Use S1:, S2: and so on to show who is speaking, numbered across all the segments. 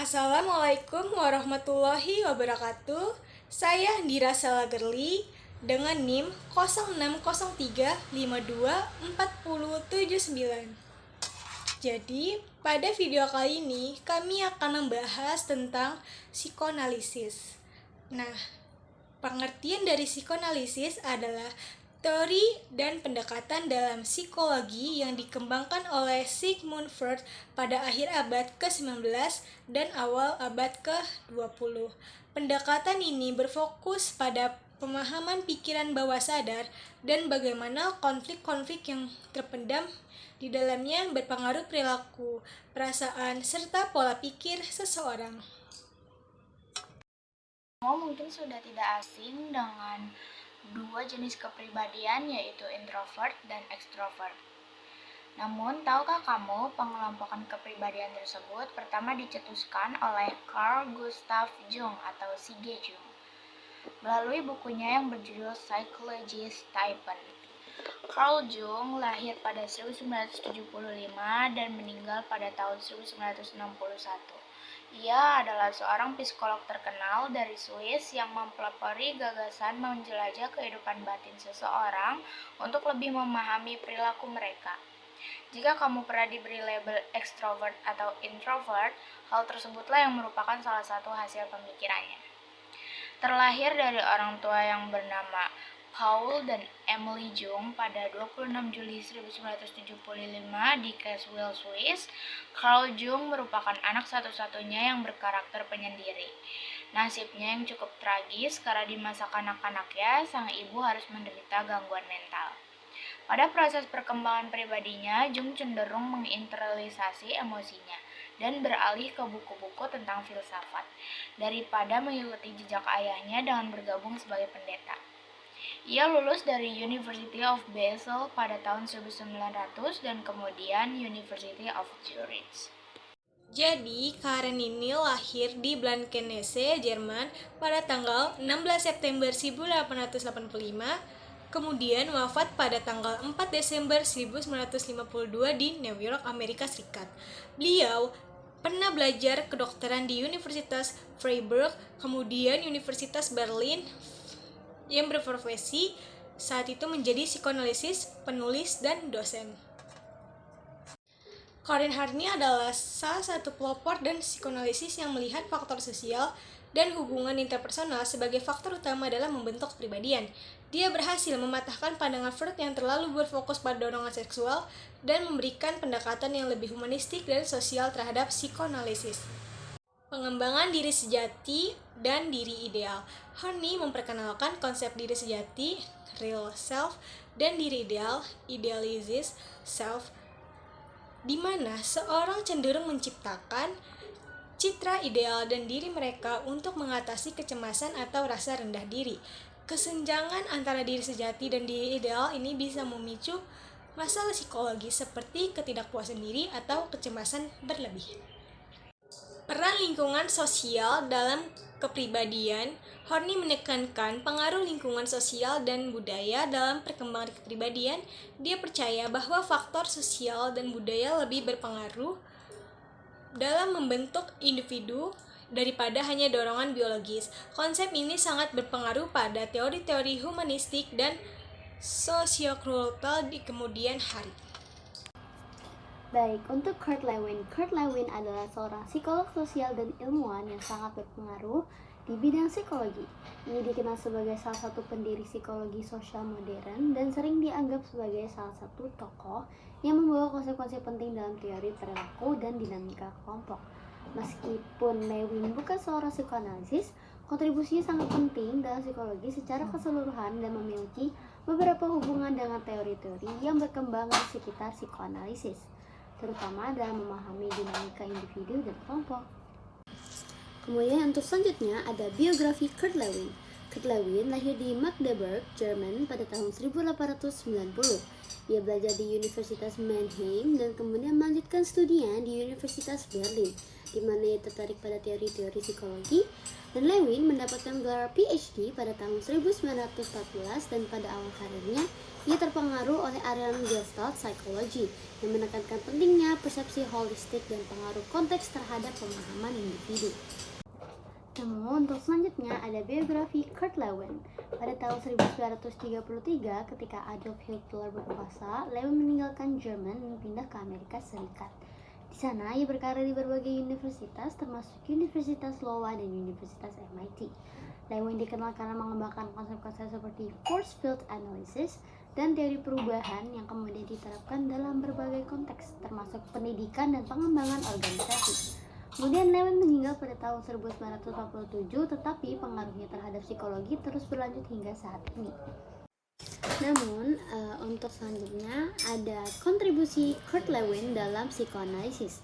S1: Assalamualaikum warahmatullahi wabarakatuh. Saya Dira Salagerli dengan NIM 0603524079. Jadi, pada video kali ini kami akan membahas tentang psikoanalisis. Nah, pengertian dari psikoanalisis adalah teori dan pendekatan dalam psikologi yang dikembangkan oleh Sigmund Freud pada akhir abad ke-19 dan awal abad ke-20. Pendekatan ini berfokus pada pemahaman pikiran bawah sadar dan bagaimana konflik-konflik yang terpendam di dalamnya berpengaruh perilaku, perasaan, serta pola pikir seseorang.
S2: Kamu mungkin sudah tidak asing dengan dua jenis kepribadian, yaitu introvert dan extrovert. Namun, tahukah kamu pengelompokan kepribadian tersebut pertama dicetuskan oleh Carl Gustav Jung atau C.G. Jung melalui bukunya yang berjudul Psychology's Typen. Carl Jung lahir pada 1975 dan meninggal pada tahun 1961. Ia adalah seorang psikolog terkenal dari Swiss yang mempelopori gagasan menjelajah kehidupan batin seseorang untuk lebih memahami perilaku mereka. Jika kamu pernah diberi label extrovert atau introvert, hal tersebutlah yang merupakan salah satu hasil pemikirannya. Terlahir dari orang tua yang bernama Paul dan Emily Jung pada 26 Juli 1975 di Caswell, Swiss, Carl Jung merupakan anak satu-satunya yang berkarakter penyendiri. Nasibnya yang cukup tragis karena di masa kanak-kanaknya, sang ibu harus menderita gangguan mental. Pada proses perkembangan pribadinya, Jung cenderung menginternalisasi emosinya dan beralih ke buku-buku tentang filsafat, daripada mengikuti jejak ayahnya dengan bergabung sebagai pendeta. Ia lulus dari University of Basel pada tahun 1900 dan kemudian University of Zurich.
S1: Jadi, Karenini lahir di Blankenese, Jerman pada tanggal 16 September 1885, kemudian wafat pada tanggal 4 Desember 1952 di New York, Amerika Serikat. Beliau pernah belajar kedokteran di Universitas Freiburg, kemudian Universitas Berlin, yang berprofesi saat itu menjadi psikoanalisis, penulis, dan dosen. Corinne Harney adalah salah satu pelopor dan psikoanalisis yang melihat faktor sosial dan hubungan interpersonal sebagai faktor utama dalam membentuk kepribadian. Dia berhasil mematahkan pandangan Freud yang terlalu berfokus pada dorongan seksual dan memberikan pendekatan yang lebih humanistik dan sosial terhadap psikoanalisis. Pengembangan diri sejati dan diri ideal. Harney memperkenalkan konsep diri sejati, real self, dan diri ideal, idealized self, di mana seorang cenderung menciptakan citra ideal dan diri mereka untuk mengatasi kecemasan atau rasa rendah diri. Kesenjangan antara diri sejati dan diri ideal ini bisa memicu masalah psikologi seperti ketidakpuasan diri atau kecemasan berlebih. Peran lingkungan sosial dalam kepribadian. Horney menekankan pengaruh lingkungan sosial dan budaya dalam perkembangan kepribadian. Dia percaya bahwa faktor sosial dan budaya lebih berpengaruh dalam membentuk individu daripada hanya dorongan biologis. Konsep ini sangat berpengaruh pada teori-teori humanistik dan sosiokultural di kemudian hari.
S3: Baik, untuk Kurt Lewin. Kurt Lewin adalah seorang psikolog sosial dan ilmuwan yang sangat berpengaruh di bidang psikologi. Ini dikenal sebagai salah satu pendiri psikologi sosial modern dan sering dianggap sebagai salah satu tokoh yang membawa konsep-konsep penting dalam teori perilaku dan dinamika kelompok. Meskipun Lewin bukan seorang psikoanalisis, kontribusinya sangat penting dalam psikologi secara keseluruhan dan memiliki beberapa hubungan dengan teori-teori yang berkembang di sekitar psikoanalisis, terutama dalam memahami dinamika individu dan kelompok. Kemudian untuk selanjutnya ada biografi Kurt Lewin. Kurt Lewin lahir di Magdeburg, Jerman pada tahun 1890. Ia belajar di Universitas Mannheim dan kemudian melanjutkan studinya di Universitas Berlin. di mana ia tertarik pada teori-teori psikologi, dan Lewin mendapatkan gelar PhD pada tahun 1914 dan pada awal karirnya ia terpengaruh oleh aliran Gestalt Psychology yang menekankan pentingnya persepsi holistik dan pengaruh konteks terhadap pemahaman individu. Namun, untuk selanjutnya ada biografi Kurt Lewin. Pada tahun 1933, ketika Adolf Hitler berkuasa, Lewin meninggalkan Jerman dan pindah ke Amerika Serikat. Di sana, ia berkarir di berbagai universitas, termasuk Universitas Iowa dan Universitas MIT. Lewin dikenal karena mengembangkan konsep-konsep seperti force field analysis dan teori perubahan yang kemudian diterapkan dalam berbagai konteks, termasuk pendidikan dan pengembangan organisasi. Kemudian Lewin meninggal pada tahun 1947, tetapi pengaruhnya terhadap psikologi terus berlanjut hingga saat ini. Namun, untuk selanjutnya ada kontribusi Kurt Lewin dalam psikoanalisis.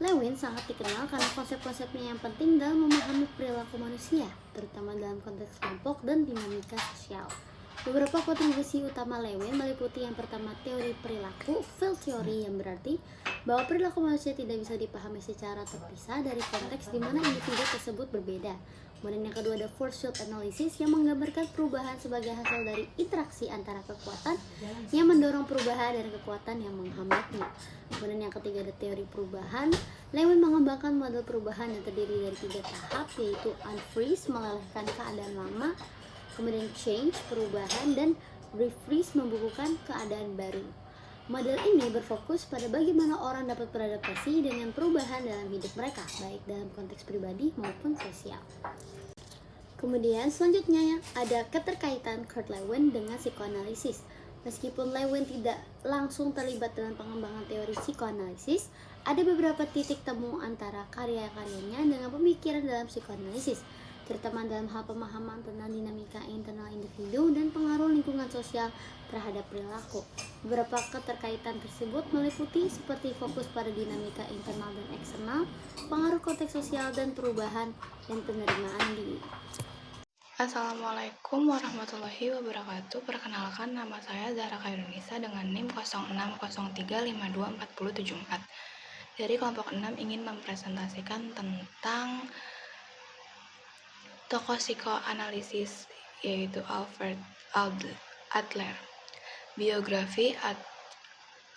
S3: Lewin sangat dikenal karena konsep-konsepnya yang penting dalam memahami perilaku manusia, terutama dalam konteks kelompok dan dinamika sosial. Beberapa kontribusi utama Lewin meliputi yang pertama teori perilaku, field theory, yang berarti bahwa perilaku manusia tidak bisa dipahami secara terpisah dari konteks di mana individu tersebut berbeda. Kemudian yang kedua ada force field analysis yang menggambarkan perubahan sebagai hasil dari interaksi antara kekuatan yang mendorong perubahan dan kekuatan yang menghambatnya. Kemudian yang ketiga ada teori perubahan. Lewin mengembangkan model perubahan yang terdiri dari 3 tahap, yaitu unfreeze, melelehkan keadaan lama, kemudian change, perubahan, dan refreeze, membukukan keadaan baru. Model ini berfokus pada bagaimana orang dapat beradaptasi dengan perubahan dalam hidup mereka, baik dalam konteks pribadi maupun sosial. Kemudian selanjutnya ada keterkaitan Kurt Lewin dengan psikoanalisis. Meskipun Lewin tidak langsung terlibat dalam pengembangan teori psikoanalisis, ada beberapa titik temu antara karya-karyanya dengan pemikiran dalam psikoanalisis, terutama dalam hal pemahaman tentang dinamika internal individu dan pengaruh lingkungan sosial terhadap perilaku. Beberapa keterkaitan tersebut meliputi seperti fokus pada dinamika internal dan eksternal, pengaruh konteks sosial dan perubahan, dan penerimaan diri.
S2: Assalamualaikum warahmatullahi wabarakatuh. Perkenalkan, nama saya Zahra Khairunisa dengan NIM 0603524074. Dari kelompok 6 ingin mempresentasikan tentang tokoh psikoanalisis, yaitu Alfred Adler. Biografi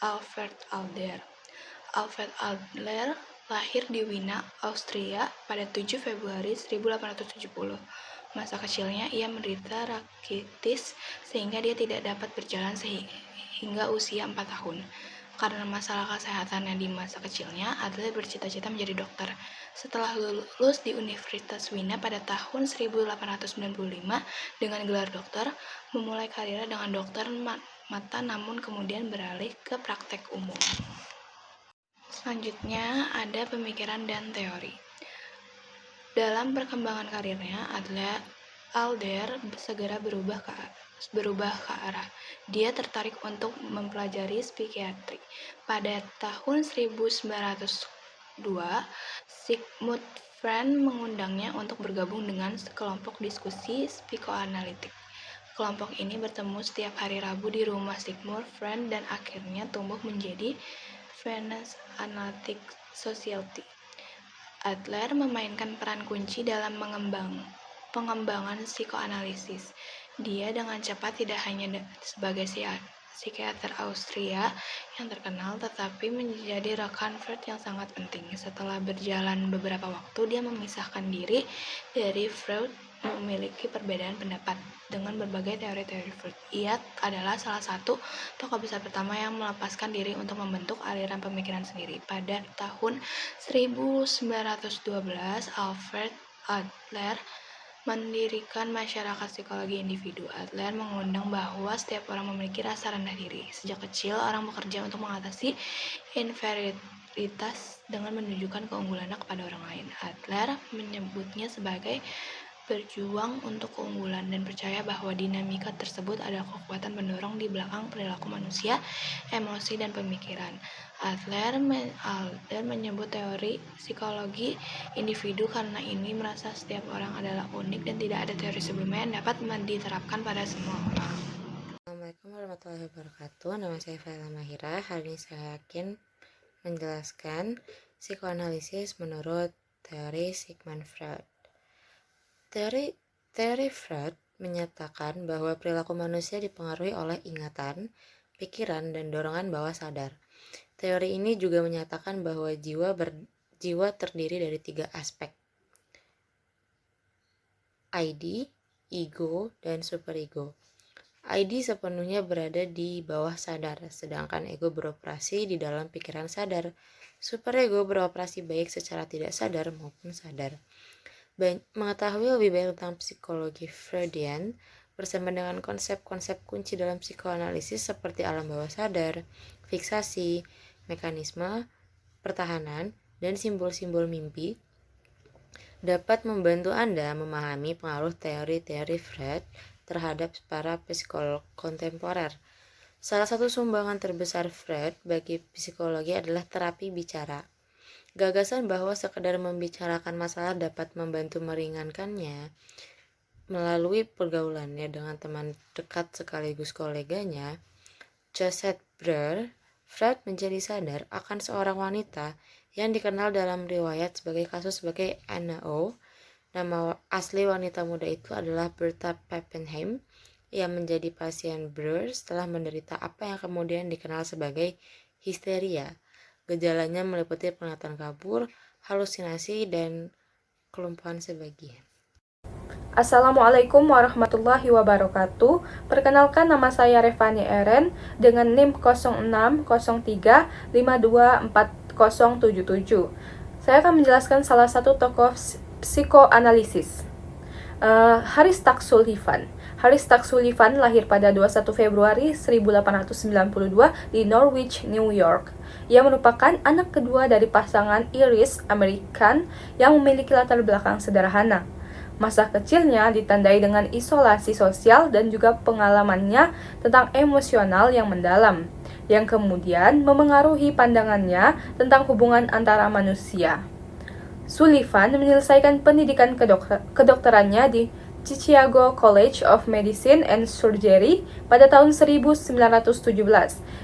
S2: Alfred Adler. Alfred Adler lahir di Wina, Austria pada 7 Februari 1870. Masa kecilnya ia menderita rakitis sehingga dia tidak dapat berjalan hingga usia 4 tahun. Karena masalah kesehatannya di masa kecilnya, Adler bercita-cita menjadi dokter. Setelah lulus di Universitas Wina pada tahun 1895 dengan gelar dokter, memulai karirnya dengan dokter mata namun kemudian beralih ke praktek umum. Selanjutnya ada pemikiran dan teori. Dalam perkembangan karirnya, Adler segera berubah ke arah. Dia tertarik untuk mempelajari psikiatri. Pada tahun 1902, Sigmund Freud mengundangnya untuk bergabung dengan kelompok diskusi psikoanalitik. Kelompok ini bertemu setiap hari Rabu di rumah Sigmund Freud dan akhirnya tumbuh menjadi Vienna Analytic Society. Adler memainkan peran kunci dalam pengembangan psikoanalisis. Dia dengan cepat tidak hanya sebagai psikiater Austria yang terkenal, tetapi menjadi rekan Freud yang sangat penting. Setelah berjalan beberapa waktu, dia memisahkan diri dari Freud, memiliki perbedaan pendapat dengan berbagai teori-teori Freud. Ia adalah salah satu tokoh besar pertama yang melepaskan diri untuk membentuk aliran pemikiran sendiri. Pada tahun 1912, Alfred Adler mendirikan masyarakat psikologi individu. Adler mengundang bahwa setiap orang memiliki rasa rendah diri. Sejak kecil, orang bekerja untuk mengatasi inferioritas dengan menunjukkan keunggulannya kepada orang lain. Adler menyebutnya sebagai berjuang untuk keunggulan dan percaya bahwa dinamika tersebut adalah kekuatan pendorong di belakang perilaku manusia, emosi, dan pemikiran. Adler menyebut teori psikologi individu karena ini merasa setiap orang adalah unik dan tidak ada teori sebelumnya yang dapat diterapkan pada semua orang.
S4: Assalamualaikum warahmatullahi wabarakatuh. Nama saya Faila Mahira. Hari ini saya akan menjelaskan psikoanalisis menurut teori Sigmund Freud. Teori Freud menyatakan bahwa perilaku manusia dipengaruhi oleh ingatan, pikiran, dan dorongan bawah sadar. Teori ini juga menyatakan bahwa jiwa terdiri dari 3 aspek: ID, ego, dan superego. ID sepenuhnya berada di bawah sadar, sedangkan ego beroperasi di dalam pikiran sadar. Superego beroperasi baik secara tidak sadar maupun sadar. Mengetahui lebih banyak tentang psikologi Freudian bersama dengan konsep-konsep kunci dalam psikoanalisis seperti alam bawah sadar, fiksasi, mekanisme pertahanan, dan simbol-simbol mimpi dapat membantu Anda memahami pengaruh teori-teori Freud terhadap para psikolog kontemporer. Salah satu sumbangan terbesar Freud bagi psikologi adalah terapi bicara. Gagasan bahwa sekedar membicarakan masalah dapat membantu meringankannya melalui pergaulannya dengan teman dekat sekaligus koleganya, Josette Breuer, Freud menjadi sadar akan seorang wanita yang dikenal dalam riwayat sebagai kasus sebagai Anna O. Nama asli wanita muda itu adalah Bertha Pappenheim, yang menjadi pasien Breuer setelah menderita apa yang kemudian dikenal sebagai histeria. Gejalanya meliputi penglihatan kabur, halusinasi, dan kelumpuhan sebagian.
S5: Assalamualaikum warahmatullahi wabarakatuh. Perkenalkan, nama saya Revani Eren dengan NIM 0603524077. Saya akan menjelaskan salah satu tokoh psikoanalisis, Harry Stack Sullivan. Harry Stack Sullivan lahir pada 21 Februari 1892 di Norwich, New York. Ia merupakan anak kedua dari pasangan Irish American yang memiliki latar belakang sederhana. Masa kecilnya ditandai dengan isolasi sosial dan juga pengalamannya tentang emosional yang mendalam, yang kemudian memengaruhi pandangannya tentang hubungan antara manusia. Sullivan menyelesaikan pendidikan kedokterannya di Chicago College of Medicine and Surgery pada tahun 1917,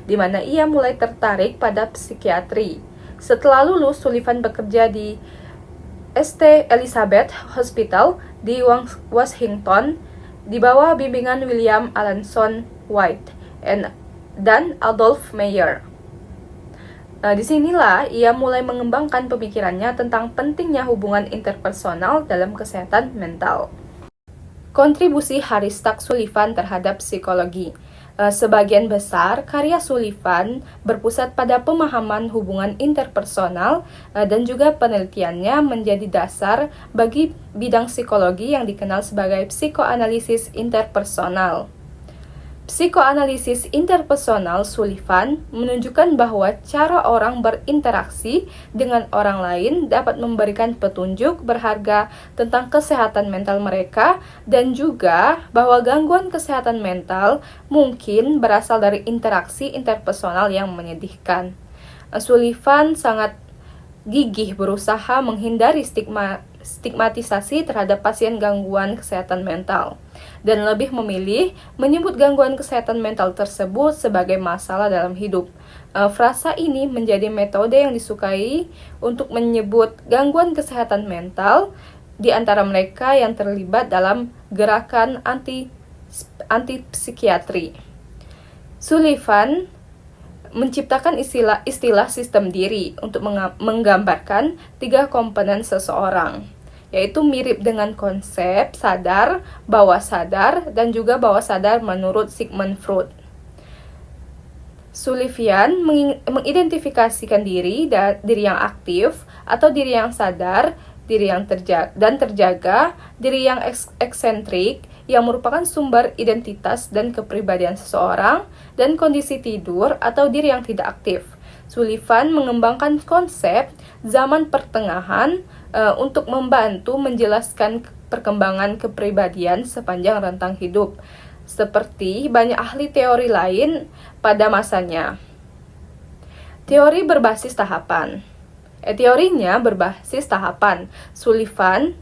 S5: di mana ia mulai tertarik pada psikiatri. Setelah lulus, Sullivan bekerja di St. Elizabeth Hospital di Washington di bawah bimbingan William Alanson White dan Adolf Meyer. Disinilah ia mulai mengembangkan pemikirannya tentang pentingnya hubungan interpersonal dalam kesehatan mental. Kontribusi Harry Stack Sullivan terhadap psikologi. Sebagian besar karya Sullivan berpusat pada pemahaman hubungan interpersonal dan juga penelitiannya menjadi dasar bagi bidang psikologi yang dikenal sebagai psikoanalisis interpersonal. Psikoanalisis interpersonal Sullivan menunjukkan bahwa cara orang berinteraksi dengan orang lain dapat memberikan petunjuk berharga tentang kesehatan mental mereka, dan juga bahwa gangguan kesehatan mental mungkin berasal dari interaksi interpersonal yang menyedihkan. Sullivan sangat gigih berusaha menghindari stigmatisasi terhadap pasien gangguan kesehatan mental, dan lebih memilih menyebut gangguan kesehatan mental tersebut sebagai masalah dalam hidup. Frasa ini menjadi metode yang disukai untuk menyebut gangguan kesehatan mental di antara mereka yang terlibat dalam gerakan anti-psikiatri. Sullivan menciptakan istilah sistem diri untuk menggambarkan 3 komponen seseorang, yaitu mirip dengan konsep sadar, bawah sadar, dan juga bawah sadar menurut Sigmund Freud. Sullivan mengidentifikasikan diri yang aktif atau diri yang sadar, diri yang terjaga, diri yang eksentrik yang merupakan sumber identitas dan kepribadian seseorang, dan kondisi tidur atau diri yang tidak aktif. Sullivan mengembangkan konsep zaman pertengahan untuk membantu menjelaskan perkembangan kepribadian sepanjang rentang hidup, seperti banyak ahli teori lain pada masanya. Teorinya berbasis tahapan. Sullivan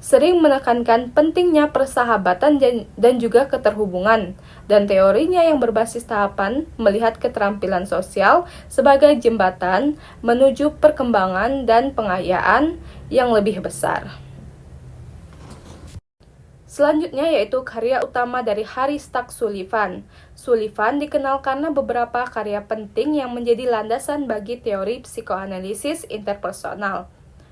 S5: sering menekankan pentingnya persahabatan dan juga keterhubungan, dan teorinya yang berbasis tahapan melihat keterampilan sosial sebagai jembatan menuju perkembangan dan pengayaan yang lebih besar. Selanjutnya yaitu karya utama dari Harry Stack Sullivan. Sullivan dikenal karena beberapa karya penting yang menjadi landasan bagi teori psikoanalisis interpersonal.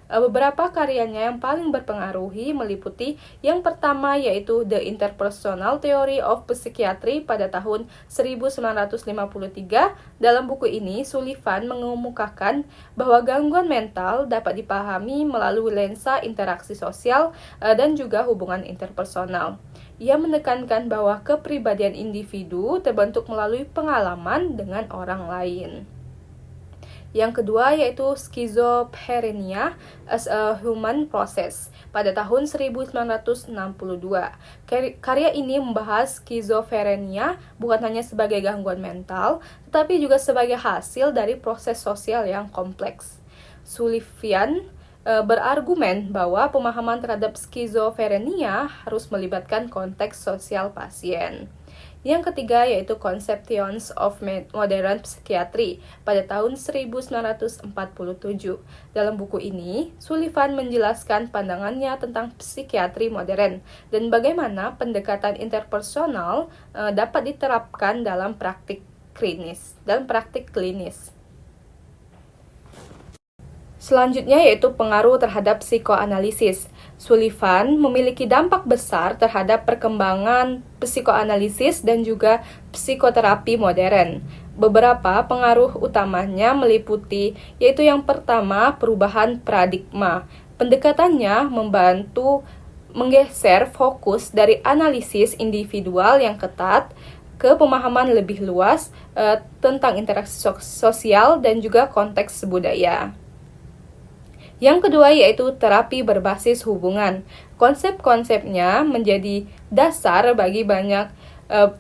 S5: Beberapa karyanya yang paling berpengaruhi meliputi yang pertama yaitu The Interpersonal Theory of Psychiatry pada tahun 1953. Dalam buku ini, Sullivan mengemukakan bahwa gangguan mental dapat dipahami melalui lensa interaksi sosial dan juga hubungan interpersonal. Ia menekankan bahwa kepribadian individu terbentuk melalui pengalaman dengan orang lain. Yang kedua yaitu Schizophrenia as a Human Process pada tahun 1962. Karya ini membahas skizofrenia bukan hanya sebagai gangguan mental, tetapi juga sebagai hasil dari proses sosial yang kompleks. Sullivan berargumen bahwa pemahaman terhadap skizofrenia harus melibatkan konteks sosial pasien. Yang ketiga yaitu Conceptions of Modern Psychiatry pada tahun 1947. Dalam buku ini, Sullivan menjelaskan pandangannya tentang psikiatri modern dan bagaimana pendekatan interpersonal dapat diterapkan dalam praktik klinis. Selanjutnya yaitu pengaruh terhadap psikoanalisis. Sullivan memiliki dampak besar terhadap perkembangan psikoanalisis dan juga psikoterapi modern. Beberapa pengaruh utamanya meliputi yaitu yang pertama perubahan paradigma. Pendekatannya membantu menggeser fokus dari analisis individual yang ketat ke pemahaman lebih luas tentang interaksi sosial dan juga konteks budaya. Yang kedua yaitu terapi berbasis hubungan. Konsep-konsepnya menjadi dasar bagi banyak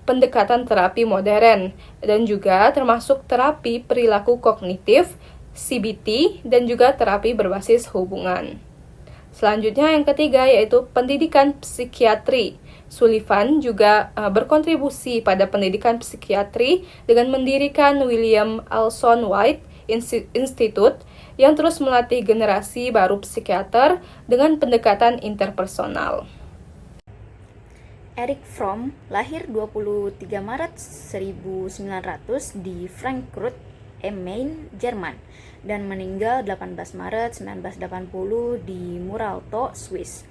S5: pendekatan terapi modern dan juga termasuk terapi perilaku kognitif, CBT, dan juga terapi berbasis hubungan. Selanjutnya yang ketiga yaitu pendidikan psikiatri. Sullivan juga berkontribusi pada pendidikan psikiatri dengan mendirikan William Alson White Institute yang terus melatih generasi baru psikiater dengan pendekatan interpersonal.
S6: Erich Fromm lahir 23 Maret 1900 di Frankfurt am Main, Jerman, dan meninggal 18 Maret 1980 di Muralto, Swiss.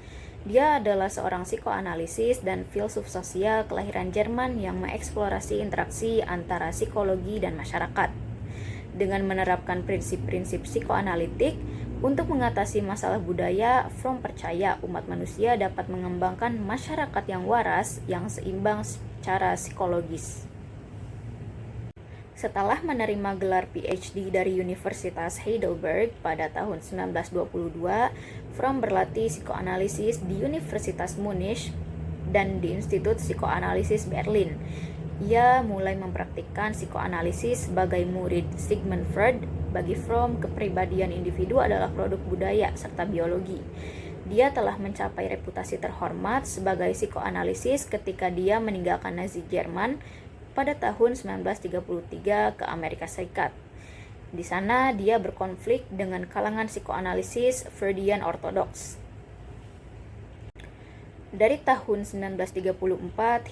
S6: Dia adalah seorang psikoanalisis dan filsuf sosial kelahiran Jerman yang mengeksplorasi interaksi antara psikologi dan masyarakat. Dengan menerapkan prinsip-prinsip psikoanalitik untuk mengatasi masalah budaya, Fromm percaya umat manusia dapat mengembangkan masyarakat yang waras, yang seimbang secara psikologis. Setelah menerima gelar PhD dari Universitas Heidelberg pada tahun 1922, Fromm berlatih psikoanalisis di Universitas Munich dan di Institut Psikoanalisis Berlin. Ia mulai mempraktikkan psikoanalisis sebagai murid Sigmund Freud. Bagi Fromm, kepribadian individu adalah produk budaya serta biologi. Dia telah mencapai reputasi terhormat sebagai psikoanalisis ketika dia meninggalkan Nazi Jerman pada tahun 1933 ke Amerika Serikat. Di sana dia berkonflik dengan kalangan psikoanalisis Freudian ortodoks. Dari tahun 1934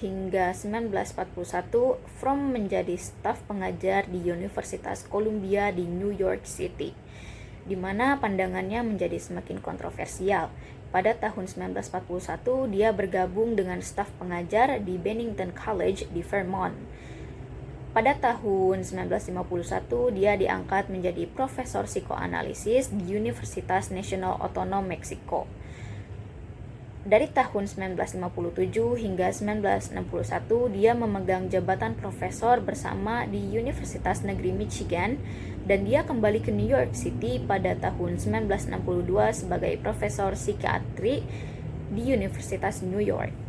S6: hingga 1941, Fromm menjadi staf pengajar di Universitas Columbia di New York City, di mana pandangannya menjadi semakin kontroversial. Pada tahun 1941, dia bergabung dengan staf pengajar di Bennington College di Vermont. Pada tahun 1951, dia diangkat menjadi profesor psikoanalisis di Universitas National Autonom Meksiko. Dari tahun 1957 hingga 1961, dia memegang jabatan profesor bersama di Universitas Negeri Michigan, dan dia kembali ke New York City pada tahun 1962 sebagai profesor psikiatri di Universitas New York.